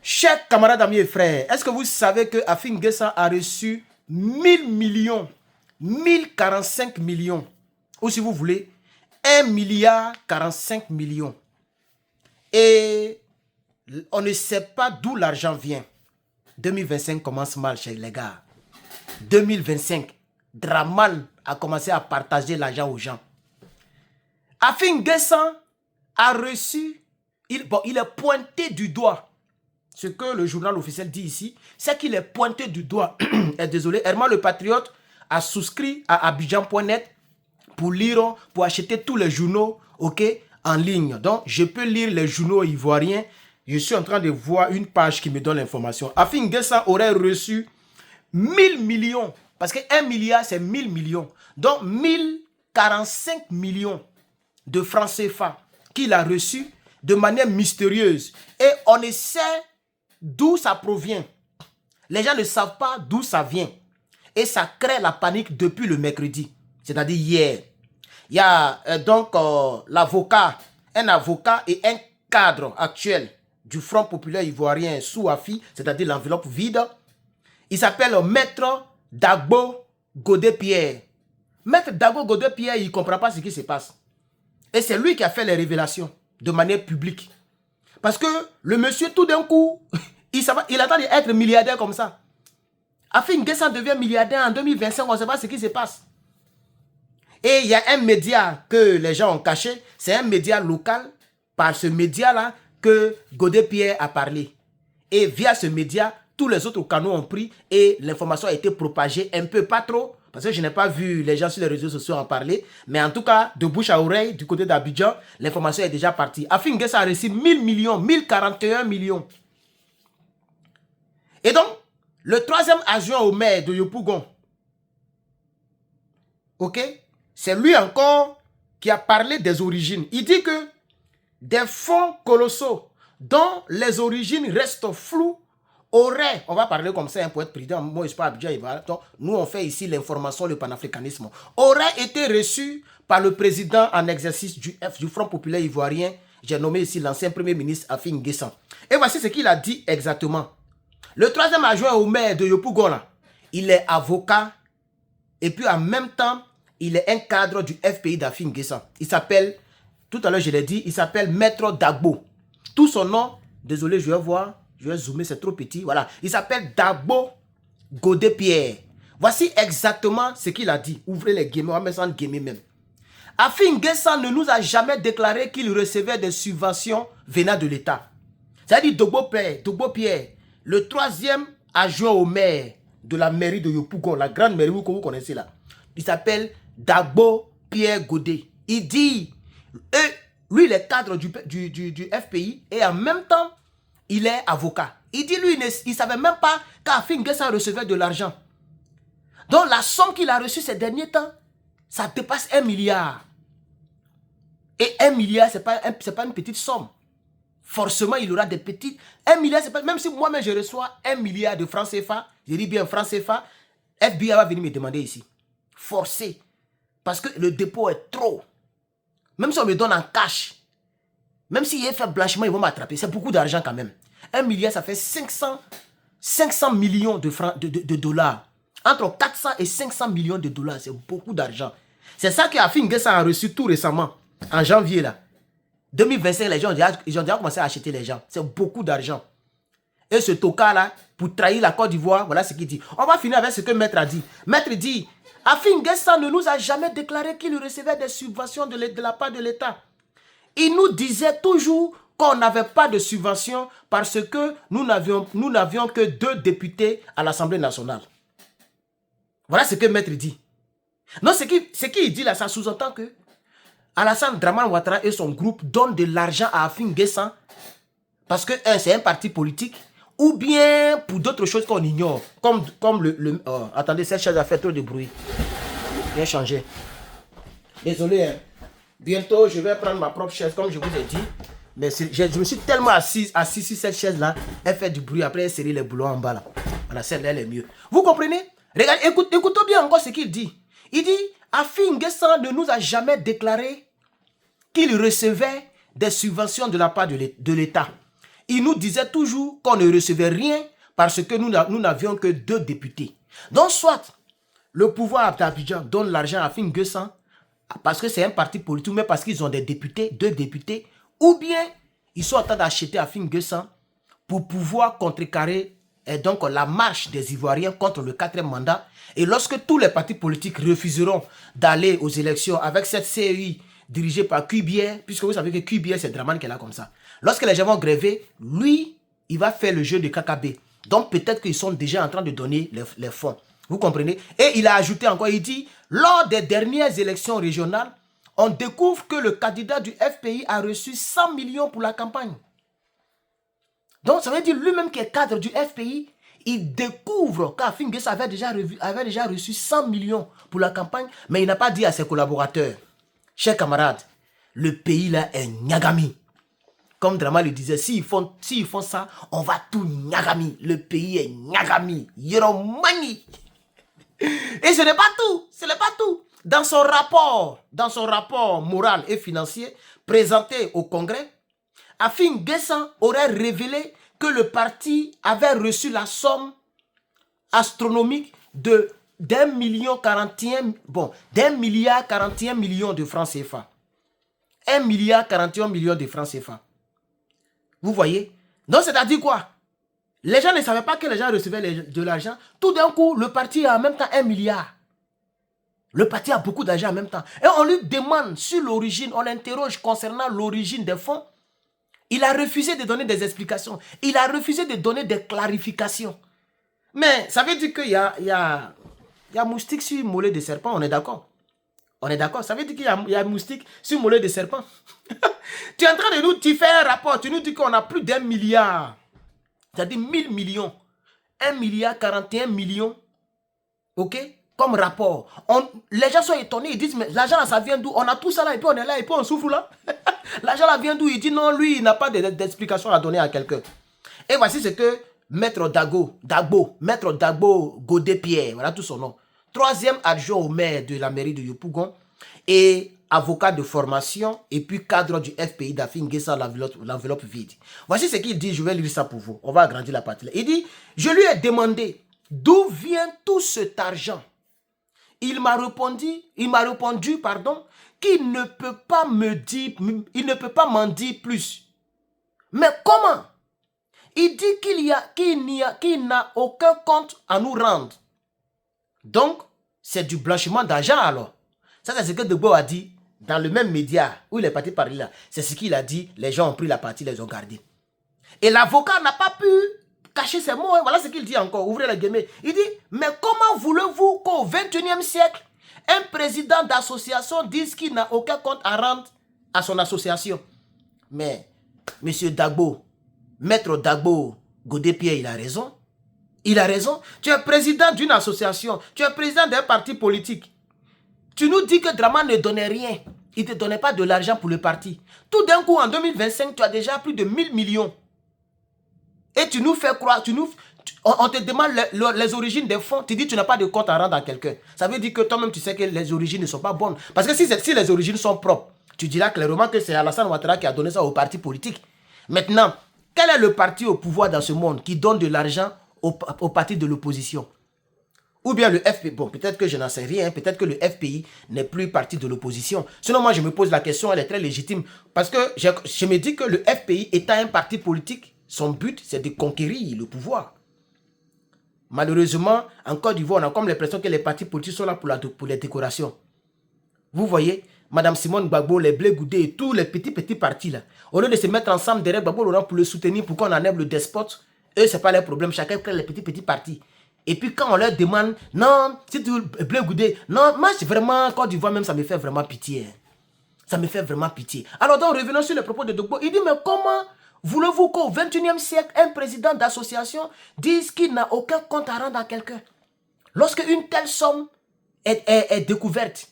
Chers camarades, amis et frères, est-ce que vous savez que Afin N'Guessan a reçu 1000 millions, 1045 millions, ou si vous voulez, 1 milliard 45 millions. Et on ne sait pas d'où l'argent vient. 2025 commence mal, chers les gars. 2025, Draman a commencé à partager l'argent aux gens. Afin N'Guessan a reçu, il est pointé du doigt. Ce que le journal officiel dit ici, c'est qu'il est pointé du doigt. Désolé, Herman le Patriote a souscrit à Abidjan.net pour lire, pour acheter tous les journaux, ok, en ligne. Donc, je peux lire les journaux ivoiriens. Je suis en train de voir une page qui me donne l'information. Afin N'Guessan aurait reçu 1000 millions. Parce que 1 milliard, c'est 1000 millions. Donc, 1045 millions de francs CFA qu'il a reçus de manière mystérieuse. Et on ne sait d'où ça provient. Les gens ne savent pas d'où ça vient. Et ça crée la panique depuis le mercredi. C'est-à-dire hier. Il y a donc l'avocat, un avocat et un cadre actuel du Front populaire ivoirien sous AFI, c'est-à-dire l'enveloppe vide. Il s'appelle Maître Dagbo Godé-Pierre. Maître Dagbo Godé-Pierre, il ne comprend pas ce qui se passe. Et c'est lui qui a fait les révélations de manière publique. Parce que le monsieur, tout d'un coup, il attend d'être milliardaire comme ça. Afin N'Guessan devient milliardaire en 2025, on ne sait pas ce qui se passe. Et il y a un média que les gens ont caché, c'est un média local, par ce média-là que Godé-Pierre a parlé. Et via ce média, tous les autres canaux ont pris et l'information a été propagée un peu, pas trop, parce que je n'ai pas vu les gens sur les réseaux sociaux en parler, mais en tout cas, de bouche à oreille, du côté d'Abidjan, l'information est déjà partie. Afin N'Guessan a reçu 1000 millions, 1041 millions. Et donc, le troisième adjoint au maire de Yopougon, ok, c'est lui encore qui a parlé des origines. Il dit que des fonds colossaux dont les origines restent floues auraient, on va parler comme ça pour être prudent, moi je ne suis pas Abidjan, nous on fait ici l'information, le panafricanisme, aurait été reçu par le président en exercice du Front populaire ivoirien, j'ai nommé ici l'ancien premier ministre Afin N'Guessan. Et voici ce qu'il a dit exactement. Le troisième adjoint au maire de Yopougon, il est avocat et puis en même temps, il est un cadre du FPI d'Afin N'Guessan. Il s'appelle, tout à l'heure je l'ai dit, il s'appelle Maître Dagbo. Tout son nom, désolé, je vais voir, je vais zoomer, c'est trop petit. Voilà, il s'appelle Dagbo Godé-Pierre. Voici exactement ce qu'il a dit. Ouvrez les guillemets, on va mettre ça en guillemets même. Afin N'Guessan ne nous a jamais déclaré qu'il recevait des subventions venant de l'État. C'est-à-dire Dagbo Pierre, le troisième adjoint au maire de la mairie de Yopougon, la grande mairie que vous connaissez là. Il s'appelle Dagbo Pierre Godé. Il dit, lui il est cadre du FPI et en même temps, il est avocat. Il dit, lui, il ne savait même pas qu'Afin N'Guessan recevait de l'argent. Donc la somme qu'il a reçue ces derniers temps, ça dépasse 1 milliard. Et 1 milliard, ce n'est pas une petite somme. Forcément, il aura des petites... 1 milliard, c'est pas... Même si moi-même, je reçois 1 milliard de francs CFA, je dis bien francs CFA, FBI va venir me demander ici. Forcé. Parce que le dépôt est trop. Même si on me donne en cash, même s'il y a fait blanchiment, ils vont m'attraper. C'est beaucoup d'argent quand même. 1 milliard, ça fait 500 millions de francs, de dollars. Entre 400 et 500 millions de dollars, c'est beaucoup d'argent. C'est ça qu'Afin N'Guessan a reçu tout récemment, en janvier là. 2025, les gens ils ont déjà commencé à acheter les gens. C'est beaucoup d'argent. Et ce toka-là, pour trahir la Côte d'Ivoire, voilà ce qu'il dit. On va finir avec ce que Maître a dit. Maître dit, Afin N'Guessan ne nous a jamais déclaré qu'il recevait des subventions de la part de l'État. Il nous disait toujours qu'on n'avait pas de subventions parce que nous n'avions que 2 députés à l'Assemblée nationale. Voilà ce que Maître dit. Non, ce qu'il dit là, ça sous-entend que Alassane Dramane Ouattara et son groupe donnent de l'argent à Afin N'Guessan parce que c'est un parti politique ou bien pour d'autres choses qu'on ignore. Comme attendez, cette chaise a fait trop de bruit. Bien changé. Désolé. Hein. Bientôt, je vais prendre ma propre chaise comme je vous ai dit. Mais je me suis tellement assis sur cette chaise-là. Elle fait du bruit. Après, elle serre les boulons en bas là. Voilà, celle-là, elle est mieux. Vous comprenez? Regardez, écoutez bien encore ce qu'il dit. Il dit, Afin N'Guessan ne nous a jamais déclaré qu'il recevait des subventions de la part de l'État. il nous disait toujours qu'on ne recevait rien parce que nous n'avions que 2 députés. Donc, soit le pouvoir d'Abidjan donne l'argent à Finguessan parce que c'est un parti politique, mais parce qu'ils ont des députés, 2 députés, ou bien ils sont en train d'acheter à Finguessan pour pouvoir contrecarrer donc la marche des Ivoiriens contre le 4e mandat. Et lorsque tous les partis politiques refuseront d'aller aux élections avec cette CEI dirigée par Cubier, puisque vous savez que Cubier, c'est Dramane qui est là comme ça. Lorsque les gens vont gréver, lui, il va faire le jeu de KKB. Donc peut-être qu'ils sont déjà en train de donner les fonds. Vous comprenez? Et il a ajouté encore, il dit, lors des dernières élections régionales, on découvre que le candidat du FPI a reçu 100 millions pour la campagne. Donc ça veut dire lui-même qui est cadre du FPI, il découvre qu'Afin Guessa avait déjà reçu 100 millions pour la campagne, mais il n'a pas dit à ses collaborateurs, chers camarades, le pays là est Nyagami. Comme Drama le disait, s'ils font ça, on va tout Nyagami. Le pays est Nyagami. Yoromani. Et ce n'est pas tout. Ce n'est pas tout. Dans son rapport moral et financier présenté au Congrès, Afin Guessa aurait révélé que le parti avait reçu la somme astronomique de d'1 milliard 41 millions de francs CFA. 1 milliard 41 millions de francs CFA. Vous voyez? Donc, c'est-à-dire quoi? Les gens ne savaient pas que les gens recevaient de l'argent. Tout d'un coup, le parti a en même temps 1 milliard. Le parti a beaucoup d'argent en même temps. Et on lui demande sur l'origine, on l'interroge concernant l'origine des fonds. Il a refusé de donner des explications. Il a refusé de donner des clarifications. Mais ça veut dire qu'il y a moustique sur mollet de serpent, on est d'accord? On est d'accord? Ça veut dire qu'il y a moustique sur mollet de serpent. Tu es en train de nous faire un rapport, tu nous dis qu'on a plus d'1 milliard. C'est-à-dire 1000 millions. 1 milliard 41 millions. Ok? Comme rapport. Les gens sont étonnés, ils disent, mais l'argent ça vient d'où? On a tout ça là, et puis on est là, et puis on souffre là. L'argent là vient d'où? Il dit non, lui, il n'a pas d'explication à donner à quelqu'un. Et voici ce que Maître Maître Dagbo Godé-Pierre, voilà tout son nom. 3e adjoint au maire de la mairie de Yopougon et avocat de formation et puis cadre du FPI d'Afin Guessa, l'enveloppe vide. Voici ce qu'il dit, je vais lire ça pour vous. On va agrandir la partie là. Il dit, je lui ai demandé d'où vient tout cet argent. Il m'a répondu, qu'il ne peut pas m'en dire plus. Mais comment? Il dit qu'il n'a aucun compte à nous rendre. Donc, c'est du blanchiment d'argent alors. Ça, c'est ce que Degbo a dit dans le même média où il est parti parler là. C'est ce qu'il a dit, les gens ont pris la partie, les ont gardés. Et l'avocat n'a pas pu cacher ses mots. Hein. Voilà ce qu'il dit encore, ouvrez les guillemets. Il dit, mais comment voulez-vous qu'au XXIe siècle, un président d'association dise qu'il n'a aucun compte à rendre à son association? Mais, monsieur Dagbo, Maître Dagbo Godé-Pierre, il a raison. Il a raison. Tu es président d'une association. Tu es président d'un parti politique. Tu nous dis que Draman ne donnait rien. Il ne te donnait pas de l'argent pour le parti. Tout d'un coup, en 2025, tu as déjà plus de 1000 millions. Et tu nous fais croire, on te demande les origines des fonds. Tu dis que tu n'as pas de compte à rendre à quelqu'un. Ça veut dire que toi-même, tu sais que les origines ne sont pas bonnes. Parce que si les origines sont propres, tu diras clairement que c'est Alassane Ouattara qui a donné ça au parti politique. Maintenant, quel est le parti au pouvoir dans ce monde qui donne de l'argent au parti de l'opposition? Ou bien le FPI, bon, peut-être que je n'en sais rien, peut-être que le FPI n'est plus parti de l'opposition. Sinon, moi, je me pose la question, elle est très légitime. Parce que je me dis que le FPI étant un parti politique, son but, c'est de conquérir le pouvoir. Malheureusement, en Côte d'Ivoire, on a comme l'impression que les partis politiques sont là pour les décorations. Vous voyez, Madame Simone Gbagbo, les Blé Goudé et tous les petits partis là, au lieu de se mettre ensemble derrière Gbagbo Laurent pour le soutenir, pour qu'on enlève le despote, eux, ce n'est pas leur problème. Chacun crée les petits partis. Et puis quand on leur demande, non, si tu Blé Goudé, non, moi, c'est vraiment, Côte d'Ivoire même, ça me fait vraiment pitié. Ça me fait vraiment pitié. Alors donc, revenons sur les propos de Dogbo. Il dit, mais comment voulez-vous qu'au XXIe siècle, un président d'association dise qu'il n'a aucun compte à rendre à quelqu'un? Lorsque une telle somme est découverte.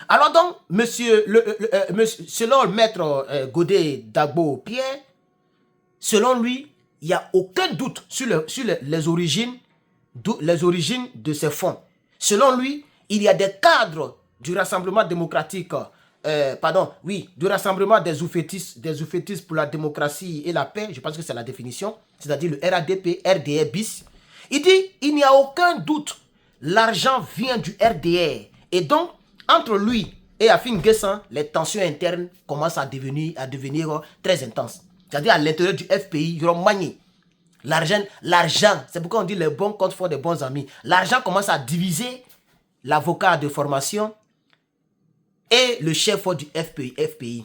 Alors donc, selon le maître Godé Dagbo Pierre, selon lui, il n'y a aucun doute sur les origines de ces fonds. Selon lui, il y a des cadres du Rassemblement démocratique du Rassemblement des oufettistes pour la démocratie et la paix, je pense que c'est la définition, c'est-à-dire le RADP, RDR bis. Il dit, il n'y a aucun doute, l'argent vient du RDR. Et donc, entre lui et Afin Guessan, les tensions internes commencent à devenir très intenses. C'est-à-dire à l'intérieur du FPI, ils ont manié. L'argent, c'est pourquoi on dit les bons comptes font des bons amis. L'argent commence à diviser l'avocat de formation et le chef du FPI.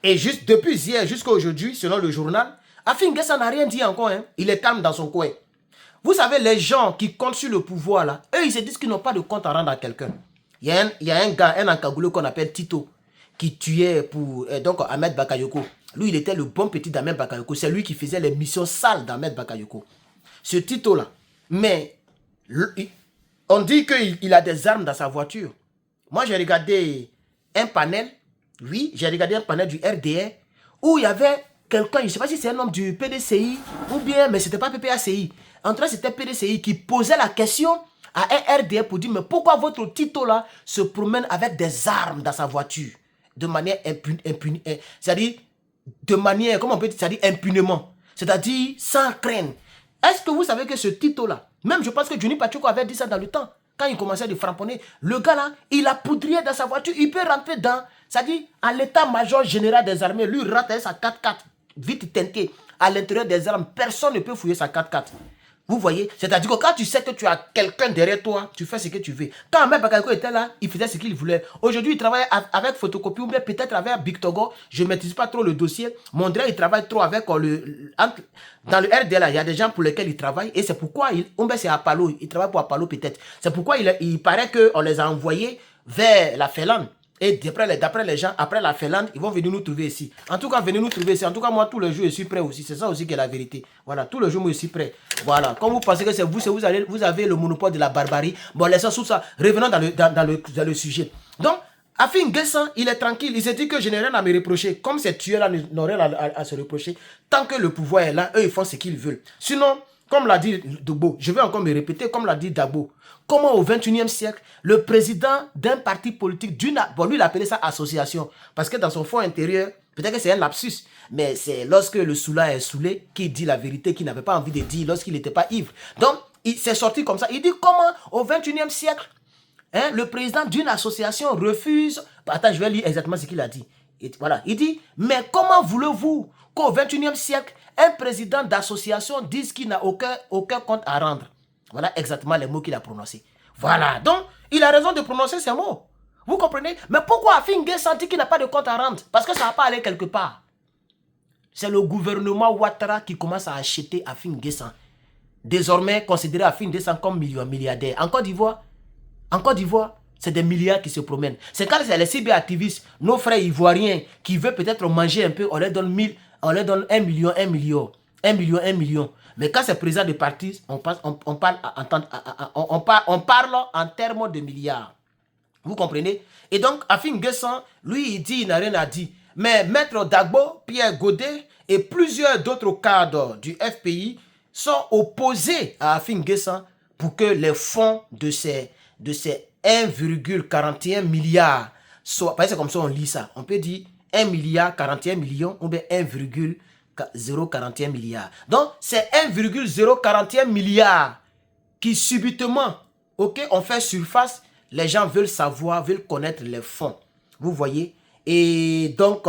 Et juste depuis hier jusqu'à aujourd'hui, selon le journal, Afin Guessan n'a rien dit encore. Hein. Il est calme dans son coin. Vous savez, les gens qui comptent sur le pouvoir, là, eux, ils se disent qu'ils n'ont pas de compte à rendre à quelqu'un. Il y a un gars, un encagoulé qu'on appelle Tito, qui tuait pour Ahmed Bakayoko. Lui, il était le bon petit d'Ahmed Bakayoko. C'est lui qui faisait les missions sales d'Ahmed Bakayoko. Ce Tito-là. Mais, on dit qu'il a des armes dans sa voiture. Moi, j'ai regardé un panel, j'ai regardé un panel du RDR, où il y avait quelqu'un, je ne sais pas si c'est un homme du PDCI, ou bien, mais ce n'était pas PPACI. En tout cas, c'était PDCI qui posait la question à un RDR pour dire, mais pourquoi votre Tito là se promène avec des armes dans sa voiture de manière impunie, c'est-à-dire de manière, comment on peut dire, c'est-à-dire impunément, c'est-à-dire sans crainte. Est-ce que vous savez que ce Tito là, même je pense que Johnny Pacheco avait dit ça dans le temps, quand il commençait à framponner, le gars là, il a poudrier dans sa voiture, il peut rentrer dans, c'est-à-dire à l'état-major général des armées, lui rentre sa 4x4, vite teinté, à l'intérieur des armes, personne ne peut fouiller sa 4x4. Vous voyez, c'est-à-dire que quand tu sais que tu as quelqu'un derrière toi, tu fais ce que tu veux. Quand Ahmed Bakayoko était là, il faisait ce qu'il voulait. Aujourd'hui, il travaille avec photocopie ou bien peut-être avec Bictogo. Je ne maîtrise pas trop le dossier. Mondré, il travaille trop avec dans le RD, là, il y a des gens pour lesquels il travaille. Et c'est pourquoi, c'est Apollo, il travaille pour Apollo peut-être. C'est pourquoi il paraît qu'on les a envoyés vers la Finlande. Et d'après les gens, après la Finlande, ils vont venir nous trouver ici. En tout cas, venez nous trouver ici. En tout cas, moi, tous les jours, je suis prêt aussi. C'est ça aussi qui est la vérité. Voilà, tous les jours, moi, je suis prêt. Voilà. Quand vous pensez que c'est vous avez le monopole de la barbarie. Bon, laissons tout ça. Revenons dans le sujet. Donc, Afin Guessan, il est tranquille. Il s'est dit que je n'ai rien à me reprocher. Comme ces tueurs-là n'ont rien à se reprocher. Tant que le pouvoir est là, eux, ils font ce qu'ils veulent. Sinon, comme l'a dit Dabo, je vais encore me répéter, comme l'a dit Dabo, comment au 21e siècle, le président d'un parti politique, lui il appelait ça association, parce que dans son fond intérieur, peut-être que c'est un lapsus, mais c'est lorsque le saoula est saoulé, qu'il dit la vérité qu'il n'avait pas envie de dire lorsqu'il n'était pas ivre. Donc, il s'est sorti comme ça. Il dit comment au 21e siècle, le président d'une association refuse... Attends, je vais lire exactement ce qu'il a dit. Et voilà, il dit, mais comment voulez-vous qu'au 21e siècle, un président d'association dise qu'il n'a aucun compte à rendre? Voilà exactement les mots qu'il a prononcés. Voilà, donc, il a raison de prononcer ces mots. Vous comprenez? Mais pourquoi Afin Guessan dit qu'il n'a pas de compte à rendre? Parce que ça ne va pas aller quelque part. C'est le gouvernement Ouattara qui commence à acheter Afin Guessan. Désormais, considéré Afin Guessan comme milliardaire. En Côte d'Ivoire, c'est des milliards qui se promènent. C'est quand c'est les cyberactivistes, nos frères ivoiriens, qui veulent peut-être manger un peu, on leur donne 1 million. Mais quand c'est président de parti, on parle en termes de milliards. Vous comprenez? Et donc, Afin Guessan, lui, il dit, il n'a rien à dire. Mais Maître Dagbo, Pierre Godet et plusieurs d'autres cadres du FPI sont opposés à Afin Guessan pour que les fonds de ces 1,41 milliard soient... C'est comme ça on lit ça. On peut dire 1 milliard 41 millions ou bien 1,041 milliard. Donc, c'est 1,041 milliard qui subitement, on fait surface. Les gens veulent savoir, veulent connaître les fonds. Vous voyez? Et donc,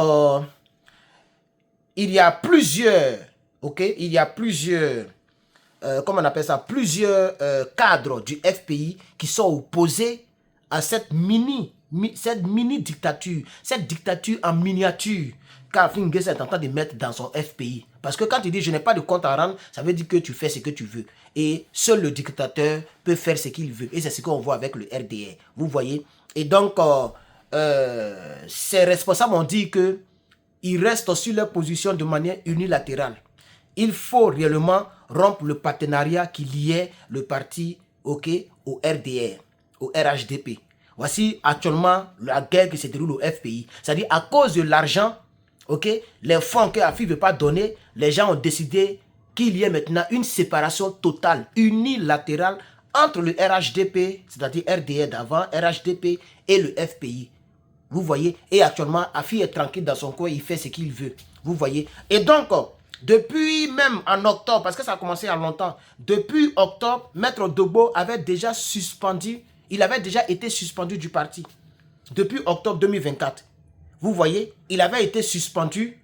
il y a plusieurs, comment on appelle ça, plusieurs cadres du FPI qui sont opposés à cette mini-dictature, cette dictature en miniature qu'Afin Guessan est en train de mettre dans son FPI. Parce que quand il dit « je n'ai pas de compte à rendre », ça veut dire que tu fais ce que tu veux. Et seul le dictateur peut faire ce qu'il veut. Et c'est ce qu'on voit avec le RDR. Vous voyez? Et donc, ces responsables ont dit qu'ils restent sur leur position de manière unilatérale. Il faut réellement rompre le partenariat qui liait le parti au RDR, au RHDP. Voici actuellement la guerre qui se déroule au FPI. C'est-à-dire à cause de l'argent, les fonds que AFI ne veut pas donner, les gens ont décidé qu'il y ait maintenant une séparation totale, unilatérale entre le RHDP, c'est-à-dire RDR d'avant, RHDP et le FPI. Vous voyez? Et actuellement, Afi est tranquille dans son coin, il fait ce qu'il veut. Vous voyez? Et donc, depuis même en octobre, parce que ça a commencé il y a longtemps, depuis octobre, Maître Dogbo avait déjà suspendu, il avait déjà été suspendu du parti. Depuis octobre 2024. Vous voyez? Il avait été suspendu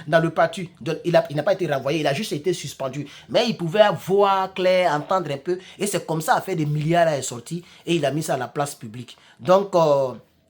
dans le parti. Il n'a pas été renvoyé, il a juste été suspendu. Mais il pouvait voir clair, entendre un peu. Et c'est comme ça, a fait des milliards est sorti et il a mis ça à la place publique. Donc,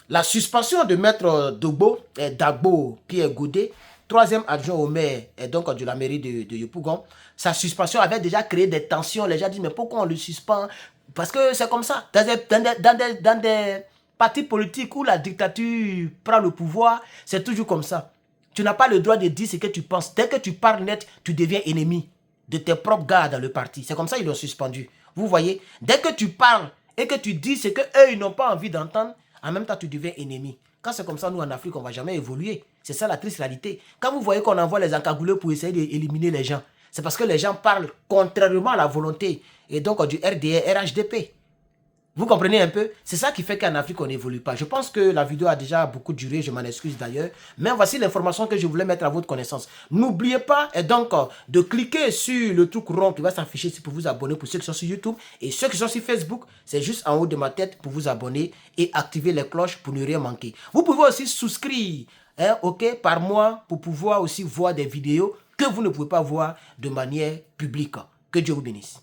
la suspension de Maître Dagbo Pierre Goudé, troisième adjoint au maire et donc de la mairie de Yopougon, sa suspension avait déjà créé des tensions. Les gens disent, mais pourquoi on le suspend? Parce que c'est comme ça. Dans des partis politiques où la dictature prend le pouvoir, c'est toujours comme ça. Tu n'as pas le droit de dire ce que tu penses. Dès que tu parles net, tu deviens ennemi de tes propres gars dans le parti. C'est comme ça qu'ils l'ont suspendu. Vous voyez? Dès que tu parles et que tu dis ce qu'eux, ils n'ont pas envie d'entendre, en même temps, tu deviens ennemi. Quand c'est comme ça, nous, en Afrique, on ne va jamais évoluer. C'est ça la triste réalité. Quand vous voyez qu'on envoie les encagoulés pour essayer d'éliminer les gens, c'est parce que les gens parlent contrairement à la volonté et donc du RDR, RHDP. Vous comprenez un peu? C'est ça qui fait qu'en Afrique, on n'évolue pas. Je pense que la vidéo a déjà beaucoup duré, je m'en excuse d'ailleurs. Mais voici l'information que je voulais mettre à votre connaissance. N'oubliez pas donc de cliquer sur le truc rond qui va s'afficher pour vous abonner pour ceux qui sont sur YouTube. Et ceux qui sont sur Facebook, c'est juste en haut de ma tête pour vous abonner et activer les cloches pour ne rien manquer. Vous pouvez aussi souscrire par mois pour pouvoir aussi voir des vidéos que vous ne pouvez pas voir de manière publique. Que Dieu vous bénisse.